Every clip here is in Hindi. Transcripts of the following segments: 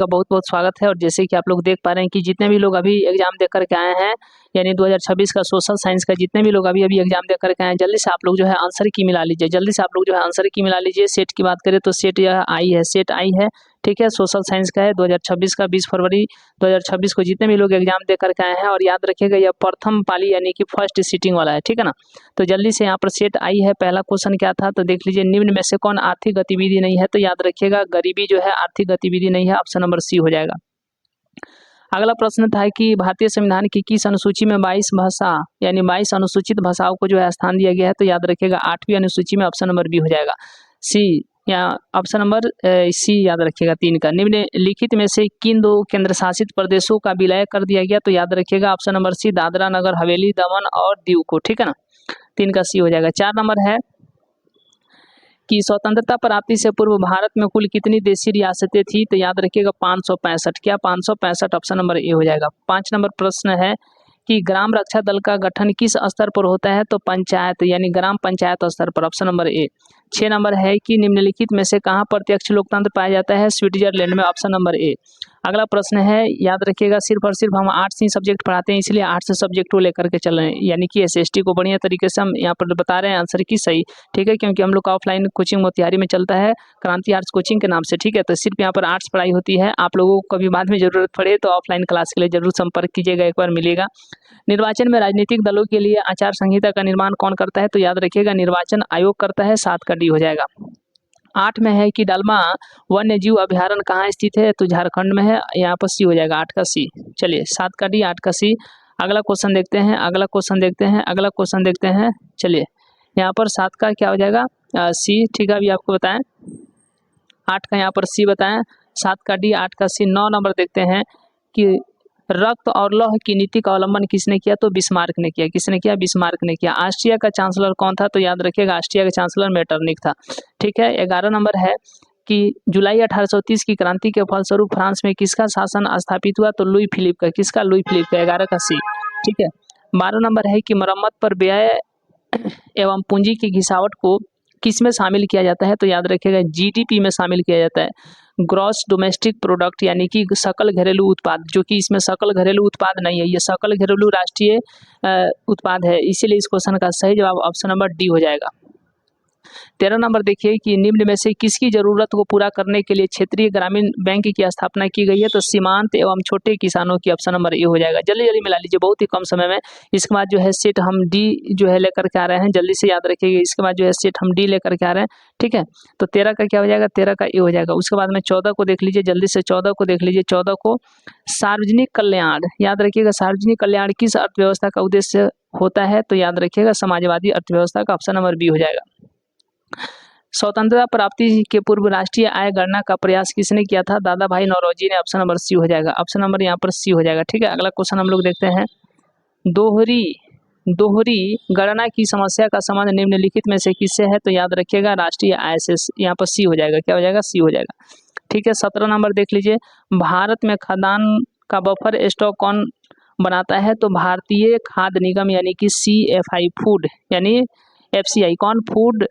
का बहुत बहुत स्वागत है। और जैसे कि आप लोग देख पा रहे हैं कि जितने भी लोग अभी एग्जाम दे करके आए हैं, यानी 2026 का सोशल साइंस का जितने भी लोग अभी एग्जाम दे करके आए हैं, जल्दी से आप लोग जो है आंसर की मिला लीजिए। जल्दी से आप लोग जो है आंसर की मिला लीजिए। सेट की बात करें तो सेट यह आई है, सेट आई है, ठीक है। सोशल साइंस का है 2026 का 20 फरवरी 2026 को जितने भी लोग एग्जाम दे करके आए हैं। और याद रखिएगा यह प्रथम पाली यानी कि फर्स्ट सीटिंग वाला है, ठीक है ना। तो जल्दी से यहाँ पर सेट आई है। पहला क्वेश्चन क्या था तो देख लीजिए, निम्न में से कौन आर्थिक गतिविधि नहीं है। तो याद रखिएगा गरीबी जो है आर्थिक गतिविधि नहीं है, ऑप्शन नंबर सी हो जाएगा। अगला प्रश्न था कि भारतीय संविधान की किस अनुसूची में 22 भाषा यानी 22 अनुसूचित भाषाओं को जो है स्थान दिया गया है। तो याद रखिएगा 8वीं अनुसूची में, ऑप्शन नंबर बी हो जाएगा। सी या ऑप्शन नंबर सी याद रखिएगा 3 का। निम्नलिखित में से किन दो केंद्र शासित प्रदेशों का विलय कर दिया गया। तो याद रखिएगा ऑप्शन नंबर सी, दादरा नगर हवेली, दमन और दीव को, ठीक है ना। 3 का सी हो जाएगा। 4 नंबर है कि स्वतंत्रता प्राप्ति से पूर्व भारत में कुल कितनी देशी रियासतें थी। तो याद रखिएगा 565, क्या 565, ऑप्शन नंबर ए हो जाएगा। 5 नंबर प्रश्न है कि ग्राम रक्षा दल का गठन किस स्तर पर होता है। तो पंचायत यानी ग्राम पंचायत स्तर पर, ऑप्शन नंबर ए। 6 नंबर है कि निम्नलिखित में से कहाँ प्रत्यक्ष लोकतंत्र पाया जाता है। स्विट्जरलैंड में, ऑप्शन नंबर ए। अगला प्रश्न है, याद रखिएगा सिर्फ और सिर्फ हम आर्ट्स ही सब्जेक्ट पढ़ाते हैं, इसलिए आर्ट्स सब्जेक्ट को लेकर के चल रहे हैं, यानी कि एसएसटी को बढ़िया तरीके से हम यहाँ पर बता रहे हैं आंसर की सही, ठीक है। क्योंकि हम लोग का ऑफलाइन कोचिंग मोतिहारी में चलता है क्रांति आर्ट्स कोचिंग के नाम से, ठीक है। तो सिर्फ यहाँ पर आर्ट्स पढ़ाई होती है। आप लोगों को कभी बाद में जरूरत पड़े तो ऑफलाइन क्लास के लिए जरूर संपर्क कीजिएगा, एक बार मिलेगा। निर्वाचन में राजनीतिक दलों के लिए आचार संहिता का निर्माण कौन करता है। तो याद रखिएगा निर्वाचन आयोग करता है। 7 का डी हो जाएगा। 8 में है कि डालमा वन्य जीव अभ्यारण्य कहाँ स्थित है। तो झारखंड में है, यहाँ पर सी हो जाएगा। 8 का सी। चलिए 7 का डी 8 का सी। अगला क्वेश्चन देखते हैं, अगला क्वेश्चन देखते हैं, अगला क्वेश्चन देखते हैं। चलिए यहाँ पर 7 का क्या हो जाएगा, सी, ठीक है। अभी आपको बताएं 8 का यहाँ पर सी बताएं, 7 का डी 8 का सी। 9 नंबर देखते हैं कि रक्त और लौह की नीति का अवलंबन किसने किया। तो बिस्मार्क ने किया। किसने किया, बिस्मार्क ने किया। ऑस्ट्रिया का चांसलर कौन था। तो याद रखिएगा ऑस्ट्रिया का चांसलर मेटरनिक था, ठीक है। 11 नंबर है कि जुलाई 1830 की क्रांति के फलस्वरूप फ्रांस में किसका शासन स्थापित हुआ। तो लुई फिलिप का। किसका, लुई फिलिप का। 11 का सी, ठीक है। 12 नंबर है कि मरम्मत पर व्यय एवं पूंजी की घिसावट को किस में शामिल किया जाता है। तो याद रखिएगा जीडीपी में शामिल किया जाता है, ग्रॉस डोमेस्टिक प्रोडक्ट, यानी कि सकल घरेलू उत्पाद, जो कि इसमें सकल घरेलू उत्पाद नहीं है, ये सकल घरेलू राष्ट्रीय उत्पाद है। इसीलिए इस क्वेश्चन का सही जवाब ऑप्शन नंबर डी हो जाएगा। 13 नंबर देखिए कि निम्न में से किसकी जरूरत को पूरा करने के लिए क्षेत्रीय ग्रामीण बैंक की स्थापना की गई है। तो सीमांत एवं छोटे किसानों की, ऑप्शन नंबर ए हो जाएगा। जल्दी जल्दी मिला लीजिए, बहुत ही कम समय में। इसके बाद जो है सेट हम डी जो है लेकर के आ रहे हैं, जल्दी से याद रखिएगा। इसके बाद जो है सेट हम डी लेकर के आ रहे हैं, ठीक है। तो 13 का क्या हो जाएगा, 13 का ए हो जाएगा। उसके बाद में 14 को देख लीजिए, जल्दी से 14 को देख लीजिए। 14 को सार्वजनिक कल्याण, याद रखिएगा सार्वजनिक कल्याण किस अर्थव्यवस्था का उद्देश्य होता है। तो याद रखिएगा समाजवादी अर्थव्यवस्था का, ऑप्शन नंबर बी हो जाएगा। स्वतंत्रता प्राप्ति के पूर्व राष्ट्रीय आय गणना का प्रयास किसने किया था। दादा भाई नौरोजी ने, ऑप्शन नंबर सी हो जाएगा। ऑप्शन नंबर यहाँ पर सी हो जाएगा, ठीक है। अगला क्वेश्चन हम लोग देखते हैं, दोहरी गणना की समस्या का संबंध निम्नलिखित में से किससे है। तो याद रखिएगा राष्ट्रीय आय से, यहाँ पर सी हो जाएगा। क्या हो जाएगा, सी हो जाएगा, ठीक है। 17 नंबर देख लीजिए, भारत में खाद्यान्न का बफर स्टॉक कौन बनाता है। तो भारतीय खाद्य निगम यानी कि CFI फूड, यानी FCI कौन, फूड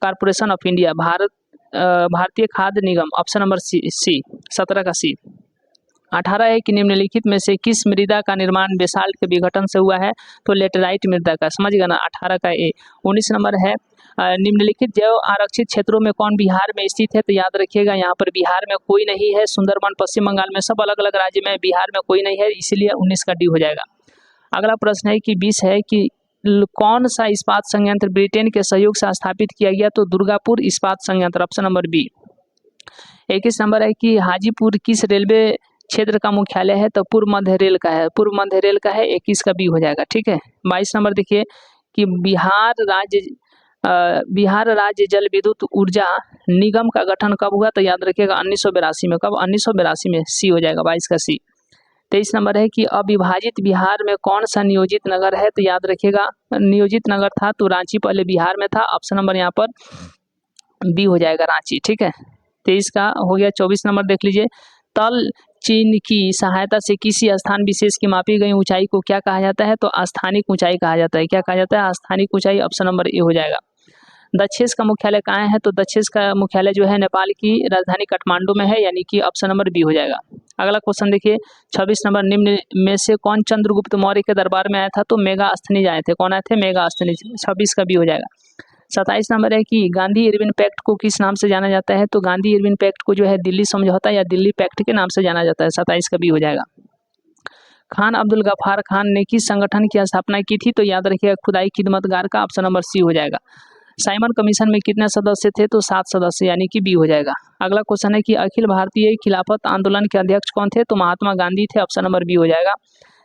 कॉर्पोरेशन ऑफ इंडिया, भारतीय खाद्य निगम, ऑप्शन नंबर सी 17 का सी। 18 है कि निम्नलिखित में से किस मृदा का निर्माण बेसाल्ट के विघटन से हुआ है। तो लेटेराइट मृदा का, समझ गया ना, 18 का ए। 19 नंबर है निम्नलिखित जैव आरक्षित क्षेत्रों में कौन बिहार में स्थित है। तो याद रखिएगा यहाँ पर बिहार में कोई नहीं है, सुंदरबन पश्चिम बंगाल में, सब अलग अलग राज्य में, बिहार में कोई नहीं है, इसीलिए 19 का डी हो जाएगा। अगला प्रश्न है कि 20 है कि कौन सा इस्पात संयंत्र ब्रिटेन के सहयोग से स्थापित किया गया। तो दुर्गापुर इस्पात संयंत्र, ऑप्शन नंबर बी। 21 नंबर है कि हाजीपुर किस रेलवे क्षेत्र का मुख्यालय है। तो पूर्व मध्य रेल का है, पूर्व मध्य रेल का है। 21 का बी हो जाएगा, ठीक है। 22 नंबर देखिए कि बिहार राज्य जल विद्युत ऊर्जा निगम का गठन कब हुआ। तो याद रखिएगा 1982 में। कब, 1982 में, सी हो जाएगा। 22 का सी। 23 नंबर है कि अविभाजित बिहार में कौन सा नियोजित नगर है। तो याद रखिएगा नियोजित नगर था तो रांची पहले बिहार में था, ऑप्शन नंबर यहाँ पर बी हो जाएगा, रांची, ठीक है। 23 का हो गया। 24 नंबर देख लीजिए, तल चिन्ह की सहायता से किसी स्थान विशेष की मापी गई ऊंचाई को क्या कहा जाता है। तो स्थानिक ऊंचाई कहा जाता है। क्या कहा जाता है, स्थानिक ऊंचाई, ऑप्शन नंबर ए हो जाएगा। दक्षेस का मुख्यालय कहाँ है? तो दक्षेस का मुख्यालय जो है नेपाल की राजधानी काठमांडू में है, यानी कि ऑप्शन नंबर बी हो जाएगा। अगला क्वेश्चन देखिए 26 नंबर, निम्न में से कौन चंद्रगुप्त मौर्य के दरबार में आया था? तो मेगास्थनीज आए थे। कौन आए थे? मेगास्थनीज। 26 का बी हो जाएगा। 27 नंबर है कि गांधी इरविन पैक्ट को किस नाम से जाना जाता है? तो गांधी इरविन पैक्ट को जो है दिल्ली समझौता या दिल्ली पैक्ट के नाम से जाना जाता है। 27 का बी हो जाएगा। खान अब्दुल गफ्फार खान ने किस संगठन की स्थापना की थी? तो याद रखिएगा खुदाई खिदमतगार का, ऑप्शन नंबर सी हो जाएगा। साइमन कमीशन में कितने सदस्य थे? तो 7 सदस्य, यानी कि बी हो जाएगा। अगला क्वेश्चन है कि अखिल भारतीय खिलाफत आंदोलन के अध्यक्ष कौन थे? तो महात्मा गांधी थे, ऑप्शन नंबर बी हो जाएगा।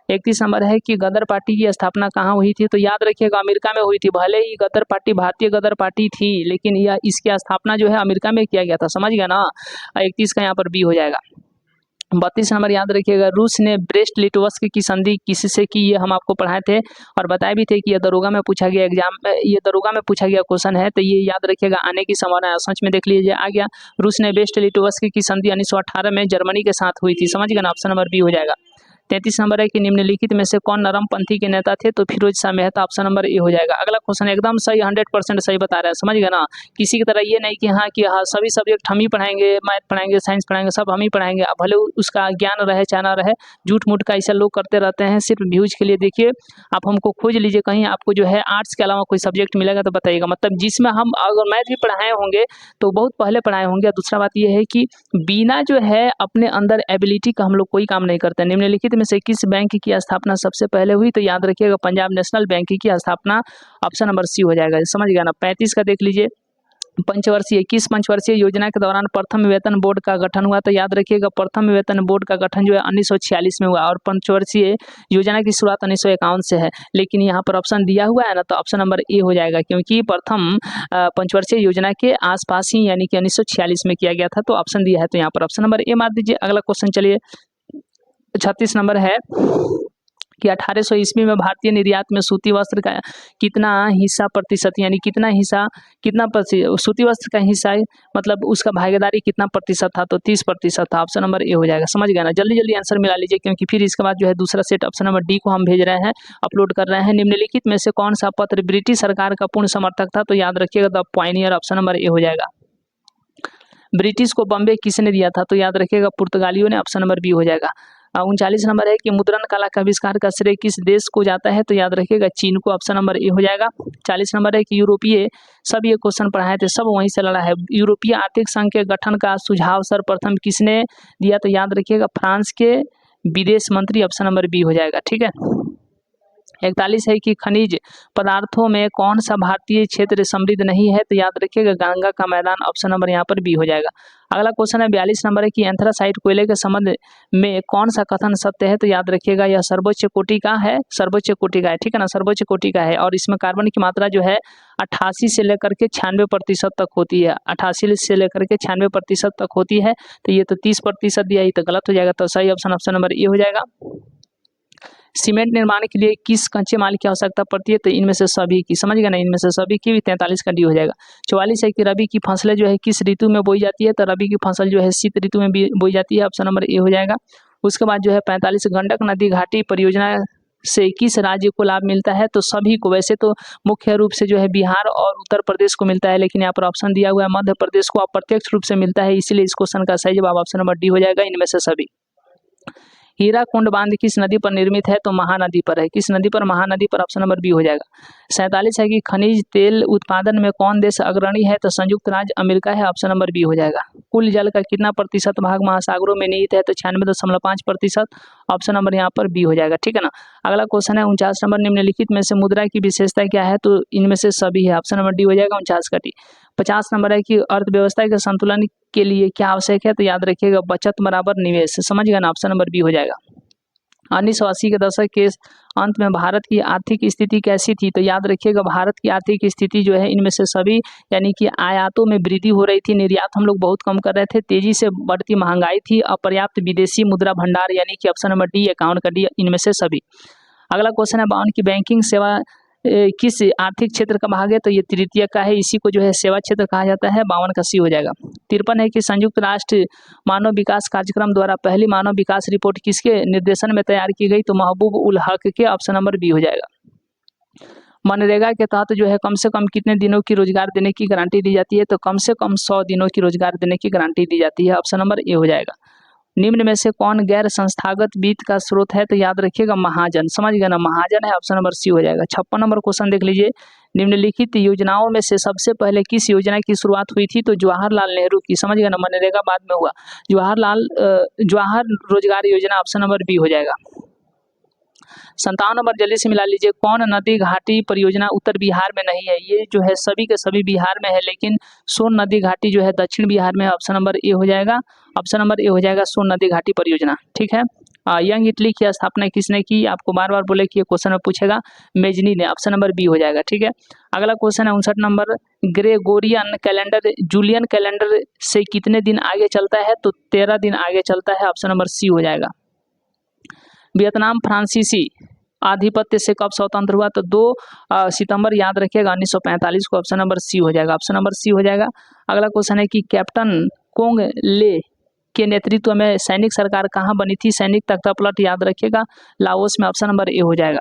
31 नंबर है कि गदर पार्टी की स्थापना कहाँ हुई थी? तो याद रखिएगा अमेरिका में हुई थी। भले ही गदर पार्टी भारतीय गदर पार्टी थी, लेकिन यह इसकी स्थापना जो है अमेरिका में किया गया था, समझ गया ना। 31 का यहाँ पर बी हो जाएगा। 32 नंबर याद रखिएगा, रूस ने ब्रेस्ट लिटोवस्क की संधि किससे की? ये हम आपको पढ़ाए थे और बताए भी थे कि ये दरोगा में पूछा गया एग्जाम, ये दरोगा में पूछा गया क्वेश्चन है, तो ये याद रखिएगा आने की संभावना है। सच में देख लीजिए आ गया। रूस ने ब्रेस्ट लिटोवस्क की संधि 1918 में जर्मनी के साथ हुई थी, समझ गए ना। ऑप्शन नंबर बी हो जाएगा। 33 नंबर है कि निम्नलिखित में से कौन नरमपंथी के नेता थे? तो Feroze Shah Mehta, option number A हो जाएगा। अगला क्वेश्चन एकदम सही, 100% सही बता रहा है, समझ गए ना। किसी की तरह ये नहीं कि हाँ सभी सब्जेक्ट हम ही पढ़ाएंगे, मैथ पढ़ाएंगे, साइंस पढ़ाएंगे, सब हम ही पढ़ाएंगे। अब भले उसका ज्ञान रहे चाहे ना रहे, झूठ मूठ का ऐसा लोग करते रहते हैं सिर्फ व्यूज के लिए। देखिए आप हमको खोज लीजिए, कहीं आपको जो है आर्ट्स के अलावा कोई सब्जेक्ट मिलेगा तो बताइएगा, मतलब जिसमें हम अगर मैथ भी पढ़ाए होंगे तो बहुत पहले पढ़ाए होंगे। दूसरा बात यह है कि बिना जो है अपने अंदर एबिलिटी का हम लोग कोई काम नहीं करते। निम्नलिखित में से किस बैंक की स्थापना सबसे पहले हुई? तो याद रखिएगा पंजाब नेशनल बैंक की स्थापना, ऑप्शन नंबर सी हो जाएगा, समझ गया ना। 35 का देख लीजिए, पंचवर्षीय किस पंचवर्षीय योजना के दौरान प्रथम वेतन बोर्ड का गठन हुआ? तो याद रखिएगा प्रथम वेतन बोर्ड का गठन जो है 1946 में हुआ और पंचवर्षीय योजना की शुरुआत 1951 से है। लेकिन यहाँ पर ऑप्शन दिया हुआ है ना, तो ऑप्शन नंबर ए हो जाएगा, क्योंकि प्रथम पंचवर्षीय योजना के आसपास ही यानी कि 1946 में किया गया था, तो ऑप्शन दिया है, तो यहाँ पर ऑप्शन नंबर ए मार दीजिए। अगला क्वेश्चन चलिए 36 नंबर है कि 1800 ईस्वी में भारतीय निर्यात में सूती वस्त्र का कितना हिस्सा प्रतिशत, यानी कितना सूती वस्त्र का हिस्सा मतलब उसका भागीदारी कितना प्रतिशत था? तो 30% था, ऑप्शन नंबर ए हो जाएगा, समझ गया ना। जल्दी जल्दी आंसर मिला लीजिए, क्योंकि फिर इसके बाद जो है दूसरा सेट ऑप्शन नंबर डी को हम भेज रहे हैं, अपलोड कर रहे हैं। निम्नलिखित में से कौन सा पत्र ब्रिटिश सरकार का पूर्ण समर्थक था? तो याद रखिएगा the Pioneer, option number A हो जाएगा। ब्रिटिश को बॉम्बे किसने दिया था? तो याद रखिएगा पुर्तगालियों ने, ऑप्शन नंबर बी हो जाएगा। 39 नंबर है कि मुद्रण कला का आविष्कार का श्रेय किस देश को जाता है? तो याद रखिएगा चीन को, ऑप्शन नंबर ए हो जाएगा। 40 नंबर है कि यूरोपीय, सब ये क्वेश्चन पढ़ाए थे, सब वहीं से लड़ा है। यूरोपीय आर्थिक संघ के गठन का सुझाव सर्वप्रथम किसने दिया? तो याद रखिएगा फ्रांस के विदेश मंत्री, ऑप्शन नंबर बी हो जाएगा, ठीक है। 41 है कि खनिज पदार्थों में कौन सा भारतीय क्षेत्र समृद्ध नहीं है? तो याद रखिएगा गंगा का मैदान, ऑप्शन नंबर यहाँ पर बी हो जाएगा। अगला क्वेश्चन है 42 नंबर है कि एंथ्रासाइट कोयले के संबंध में कौन सा कथन सत्य है? तो याद रखिएगा यह सर्वोच्च कोटि का है, सर्वोच्च कोटि का है, ठीक है ना, सर्वोच्च कोटि का है। और इसमें कार्बन की मात्रा जो है 88 से लेकर के 96% तक होती है, 88 से लेकर के 96% तक होती है। तो ये तो 30% दिया, ये तो गलत हो जाएगा, तो सही ऑप्शन नंबर ए हो जाएगा। सीमेंट निर्माण के लिए किस कच्चे माल की आवश्यकता पड़ती है? तो इनमें से सभी की, समझ गए ना, इनमें से सभी की भी 43 का डी हो जाएगा। 44 है कि रबी की फसलें जो है किस ऋतु में बोई जाती है? तो रबी की फसल जो है शीत ऋतु में बोई जाती है, ऑप्शन नंबर ए हो जाएगा। उसके बाद जो है 45 गंडक नदी घाटी परियोजना से किस राज्य को लाभ मिलता है? तो सभी को, वैसे तो मुख्य रूप से जो है बिहार और उत्तर प्रदेश को मिलता है, लेकिन यहाँ पर ऑप्शन दिया हुआ है मध्य प्रदेश को अप्रत्यक्ष रूप से मिलता है, इसलिए इस क्वेश्चन का सही जवाब ऑप्शन नंबर डी हो जाएगा, इनमें से सभी। हीराकुंड बांध किस नदी पर निर्मित है? तो महानदी पर है। किस नदी पर? महानदी पर, ऑप्शन नंबर बी हो जाएगा। 47 है कि खनिज तेल उत्पादन में कौन देश अग्रणी है? तो संयुक्त राज्य अमेरिका है, ऑप्शन नंबर बी हो जाएगा। कुल जल का कितना प्रतिशत भाग महासागरों में निहित है? तो 96.5%, ऑप्शन नंबर यहाँ पर बी हो जाएगा, ठीक है ना। अगला क्वेश्चन है 49 नंबर, निम्नलिखित में से मुद्रा की विशेषता क्या है? तो इनमें से सभी है, ऑप्शन नंबर डी हो जाएगा, 49 का डी। 50 नंबर है कि अर्थव्यवस्था के संतुलन के लिए क्या आवश्यक है? तो याद रखिएगा बचत बराबर निवेश, समझ गए ना, ऑप्शन नंबर बी हो जाएगा। 1980 के दशक के अंत में भारत की आर्थिक स्थिति कैसी थी? तो याद रखिएगा भारत की आर्थिक स्थिति जो है इनमें से सभी, यानी कि आयातों में वृद्धि हो रही थी, निर्यात हम लोग बहुत कम कर रहे थे, तेजी से बढ़ती महंगाई थी, अपर्याप्त विदेशी मुद्रा भंडार, यानी कि ऑप्शन नंबर डी, 51 का डी, इनमें से सभी। अगला क्वेश्चन है 52 की बैंकिंग सेवा किस आर्थिक क्षेत्र का भाग है? तो ये तृतीय का है, इसी को जो है सेवा क्षेत्र कहा जाता है, 52 का सी हो जाएगा। 53 है कि संयुक्त राष्ट्र मानव विकास कार्यक्रम द्वारा पहली मानव विकास रिपोर्ट किसके निर्देशन में तैयार की गई? तो महबूब उल हक के, ऑप्शन नंबर बी हो जाएगा। मनरेगा के तहत जो है कम से कम कितने दिनों की रोजगार देने की गारंटी दी जाती है, तो कम से कम 100 दिनों की रोजगार देने की गारंटी दी जाती है। ऑप्शन नंबर ए हो जाएगा। निम्न में से कौन गैर संस्थागत वित्त का स्रोत है, तो याद रखिएगा महाजन, समझ गए ना, महाजन है, ऑप्शन नंबर सी हो जाएगा। 56 नंबर क्वेश्चन देख लीजिए, निम्नलिखित योजनाओं में से सबसे पहले किस योजना की शुरुआत हुई थी, तो जवाहरलाल नेहरू की, समझ गए ना, मनरेगा बाद में हुआ, जवाहर रोजगार योजना, ऑप्शन नंबर बी हो जाएगा। 57 नंबर जल्दी से मिला लीजिए, कौन नदी घाटी परियोजना उत्तर बिहार में नहीं है, ये जो है सभी के सभी बिहार में है, लेकिन सोन नदी घाटी जो है दक्षिण बिहार में, ऑप्शन नंबर ए हो जाएगा। ऑप्शन नंबर ए हो जाएगा सोन नदी घाटी परियोजना, ठीक है। यंग इटली की स्थापना किसने की, आपको बार बार बोले कि ये क्वेश्चन में पूछेगा, मेजनी ने, ऑप्शन नंबर बी हो जाएगा, ठीक है। अगला क्वेश्चन है 59 number, Gregorian calendar Julian calendar से कितने दिन आगे चलता है, तो 13 दिन आगे चलता है, ऑप्शन नंबर सी हो जाएगा। वियतनाम फ्रांसीसी आधिपत्य से कब स्वतंत्र हुआ, तो 2 सितंबर, याद रखिएगा 1945 को, ऑप्शन नंबर सी हो जाएगा। ऑप्शन नंबर सी हो जाएगा। अगला क्वेश्चन है कि कैप्टन कोंग ले के नेतृत्व में सैनिक सरकार कहाँ बनी थी, सैनिक तख्तापलट, याद रखिएगा लाओस में, ऑप्शन नंबर ए हो जाएगा।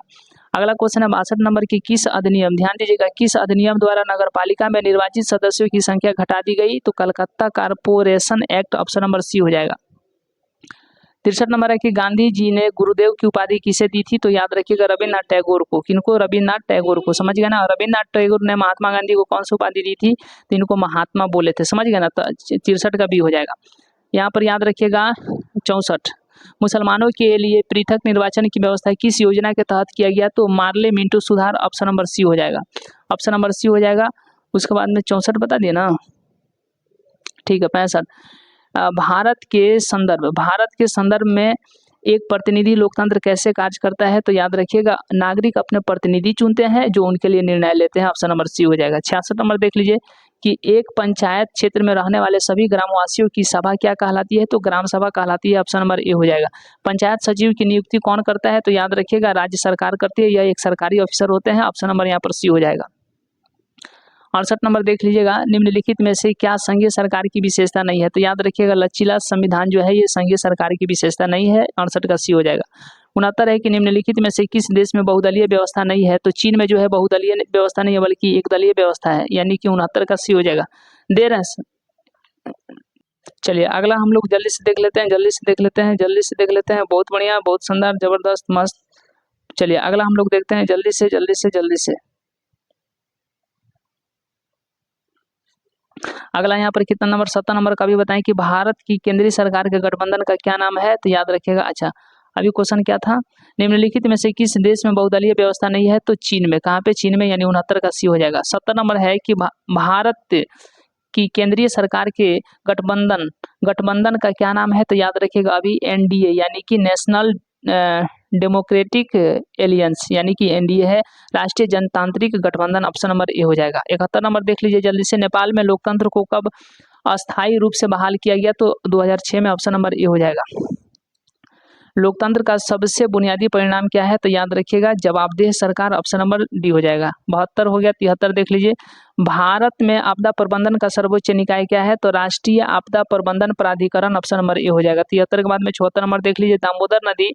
अगला क्वेश्चन है 62 नंबर की, किस अधिनियम, ध्यान दीजिएगा, किस अधिनियम द्वारा नगरपालिका में निर्वाचित सदस्यों की संख्या घटा दी गई, तो Calcutta corporation act, option number C हो जाएगा। 63 नंबर है कि गांधी जी ने गुरुदेव की उपाधि किसे दी थी, तो याद रखिएगा रविन्द्रनाथ टैगोर को, किनको, रविन्द्रनाथ टैगोर को, समझ गए ना। रविन्द्रनाथ टैगोर ने महात्मा गांधी को कौन सी उपाधि दी थी, तो इनको महात्मा बोले थे, समझ गए ना, तो 63 का बी हो जाएगा। यहाँ पर याद रखिएगा 64, मुसलमानों के लिए पृथक निर्वाचन की व्यवस्था किस योजना के तहत किया गया, तो मार्ले मिंटो सुधार, ऑप्शन नंबर सी हो जाएगा। ऑप्शन नंबर सी हो जाएगा। उसके बाद में 64 बता दिए ना, ठीक है। 65, भारत के संदर्भ में एक प्रतिनिधि लोकतंत्र कैसे कार्य करता है, तो याद रखिएगा नागरिक अपने प्रतिनिधि चुनते हैं जो उनके लिए निर्णय लेते हैं, ऑप्शन नंबर सी हो जाएगा। 66 नंबर देख लीजिए कि एक पंचायत क्षेत्र में रहने वाले सभी ग्रामवासियों की सभा क्या कहलाती है, तो ग्राम सभा कहलाती है, ऑप्शन नंबर ए हो जाएगा। पंचायत सचिव की नियुक्ति कौन करता है, तो याद रखिएगा राज्य सरकार करती है, यह एक सरकारी ऑफिसर होते हैं, ऑप्शन नंबर यहाँ पर सी हो जाएगा। 68 नंबर देख लीजिएगा, निम्नलिखित में से क्या संघीय सरकार की विशेषता नहीं है, तो याद रखिएगा लचीला संविधान जो है ये संघीय सरकार की विशेषता नहीं है, 68 का सी हो जाएगा। 69 है कि निम्नलिखित में से किस देश में बहुदलीय व्यवस्था नहीं है, तो चीन में जो है बहुदलीय व्यवस्था नहीं है बल्कि एक दलीय व्यवस्था है, यानी कि 69 का सी हो जाएगा। दे रहे हैं, चलिए अगला हम लोग जल्दी से देख लेते हैं, बहुत बढ़िया, बहुत शानदार, जबरदस्त, मस्त। चलिए अगला हम लोग देखते हैं जल्दी से। अगला यहाँ पर कितना नंबर, 70 नंबर का भी बताएं कि भारत की केंद्रीय सरकार के गठबंधन का क्या नाम है, तो याद रखिएगा। अच्छा अभी क्वेश्चन क्या था, निम्नलिखित में से किस देश में बहुदलीय व्यवस्था नहीं है, तो चीन में, कहाँ पे, चीन में, यानी 69 का सी हो जाएगा। 70 नंबर है कि भारत की केंद्रीय सरकार के गठबंधन का क्या नाम है, तो याद रखिएगा अभी एनडीए, यानी कि नेशनल डेमोक्रेटिक एलियंस, यानी कि एनडीए है, राष्ट्रीय जनतांत्रिक गठबंधन, ऑप्शन नंबर ए हो जाएगा। 71 नंबर देख लीजिए जल्दी से, नेपाल में लोकतंत्र को कब अस्थायी रूप से बहाल किया गया, तो 2006 में, ऑप्शन नंबर ए हो जाएगा। लोकतंत्र का सबसे बुनियादी परिणाम क्या है, तो याद रखिएगा जवाबदेह सरकार, ऑप्शन नंबर डी हो जाएगा। 72 हो गया। 73 देख लीजिए, भारत में आपदा प्रबंधन का सर्वोच्च निकाय क्या है, तो राष्ट्रीय आपदा प्रबंधन प्राधिकरण, ऑप्शन नंबर ए हो जाएगा। 73 के बाद में 74 नंबर देख लीजिए, दामोदर नदी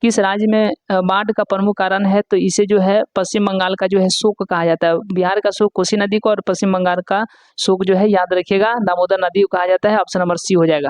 किस राज्य में बाढ़ का प्रमुख कारण है, तो इसे जो है पश्चिम बंगाल का जो है शोक कहा जाता है। बिहार का शोक कोसी नदी को और पश्चिम बंगाल का शोक जो है याद रखिएगा दामोदर नदी को कहा जाता है, ऑप्शन नंबर सी हो जाएगा।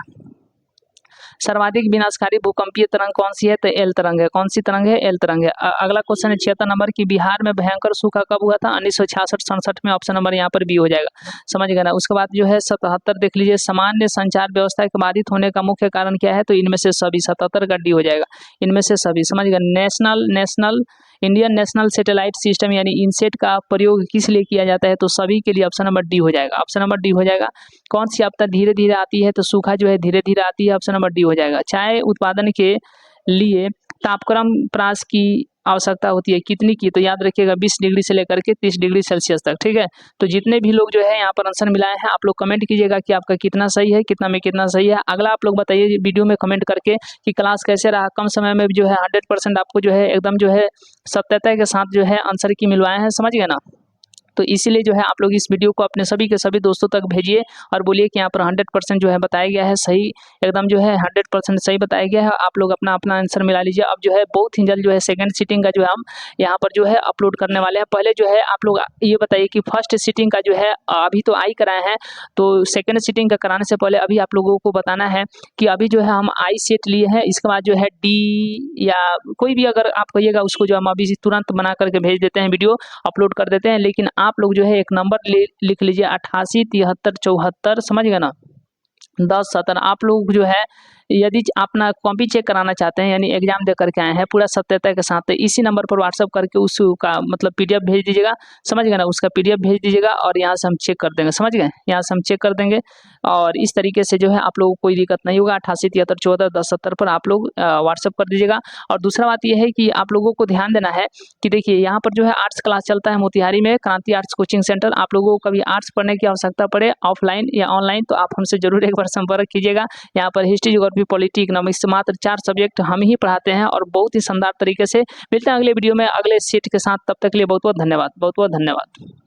सर्वाधिक विनाशकारी भूकंपीय तरंग कौन सी है, तो एल तरंग है। कौन सी तरंग है, एल तरंग है। अगला क्वेश्चन है 76 नंबर की, बिहार में भयंकर सूखा कब हुआ था, 1966-67 में, ऑप्शन नंबर यहाँ पर बी हो जाएगा, समझ गए ना। उसके बाद जो है 77 देख लीजिए, सामान्य संचार व्यवस्था के बाधित होने का मुख्य कारण क्या है, तो इनमें से सभी, 77 का डी हो जाएगा, इनमें से सभी, समझ गए। इंडियन नेशनल सैटेलाइट सिस्टम यानी इनसेट का प्रयोग किस लिए किया जाता है, तो सभी के लिए, ऑप्शन नंबर डी हो जाएगा, ऑप्शन नंबर डी हो जाएगा। कौन सी आपदा धीरे धीरे आती है, तो सूखा जो है धीरे धीरे आती है, ऑप्शन नंबर डी हो जाएगा। चाय उत्पादन के लिए तापक्रम प्रास की आवश्यकता होती है कितनी की, तो याद रखिएगा 20 डिग्री से लेकर के 30 डिग्री सेल्सियस तक, ठीक है। तो जितने भी लोग जो है यहाँ पर आंसर मिलाए हैं, आप लोग कमेंट कीजिएगा कि आपका कितना सही है, कितना में कितना सही है। अगला आप लोग बताइए वीडियो में कमेंट करके कि क्लास कैसे रहा, कम समय में जो है 100% आपको जो है एकदम जो है सत्यता के साथ जो है आंसर की मिलवाए हैं, समझ गए ना। तो इसीलिए जो है आप लोग इस वीडियो को अपने सभी के सभी दोस्तों तक भेजिए और बोलिए कि यहाँ पर 100% जो है बताया गया है, सही एकदम जो है 100% सही बताया गया है। आप लोग अपना अपना आंसर मिला लीजिए। अब जो है बहुत ही जल्द जो है सेकंड सीटिंग का जो है हम यहाँ पर जो है अपलोड करने वाले हैं। पहले जो है आप लोग ये बताइए कि फर्स्ट सीटिंग का जो है अभी तो आई कराए हैं, तो सेकंड सीटिंग का कराने से पहले अभी आप लोगों को बताना है कि अभी जो है हम आई सेट लिए हैं, इसके बाद जो है डी या कोई भी अगर आप कहिएगा उसको जो हम अभी तुरंत बना करके भेज देते हैं, वीडियो अपलोड कर देते हैं। लेकिन आप लोग जो है एक नंबर लिख लीजिए 88 73 74, समझ गए ना, 10 17। आप लोग जो है यदि अपना कॉपी चेक कराना चाहते हैं यानी एग्जाम दे करके आए हैं पूरा सत्यता के साथ, तो इसी नंबर पर व्हाट्सअप करके उसका मतलब पीडीएफ भेज दीजिएगा, समझ गए ना, उसका पीडीएफ भेज दीजिएगा और यहाँ से हम चेक कर देंगे, समझ गए, यहाँ से हम चेक कर देंगे। और इस तरीके से जो है आप लोगों को कोई दिक्कत नहीं होगा। 88 73 14 10 70 पर आप लोग व्हाट्सअप कर दीजिएगा। और दूसरा बात यह है कि आप लोगों को ध्यान देना है कि देखिए यहाँ पर जो है आर्ट्स क्लास चलता है मोतिहारी में, क्रांति आर्ट्स कोचिंग सेंटर। आप लोगों को कभी आर्ट्स पढ़ने की आवश्यकता पड़े ऑफलाइन या ऑनलाइन, तो आप हमसे जरूर एक बार संपर्क कीजिएगा। यहाँ पर हिस्ट्री, ज्योग्राफी, पॉलिटी, इकोनॉमिक्स मात्र 4 सब्जेक्ट हम ही पढ़ाते हैं और बहुत ही शानदार तरीके से। मिलते हैं अगले वीडियो में अगले सीट के साथ, तब तक के लिए बहुत बहुत धन्यवाद, बहुत बहुत धन्यवाद।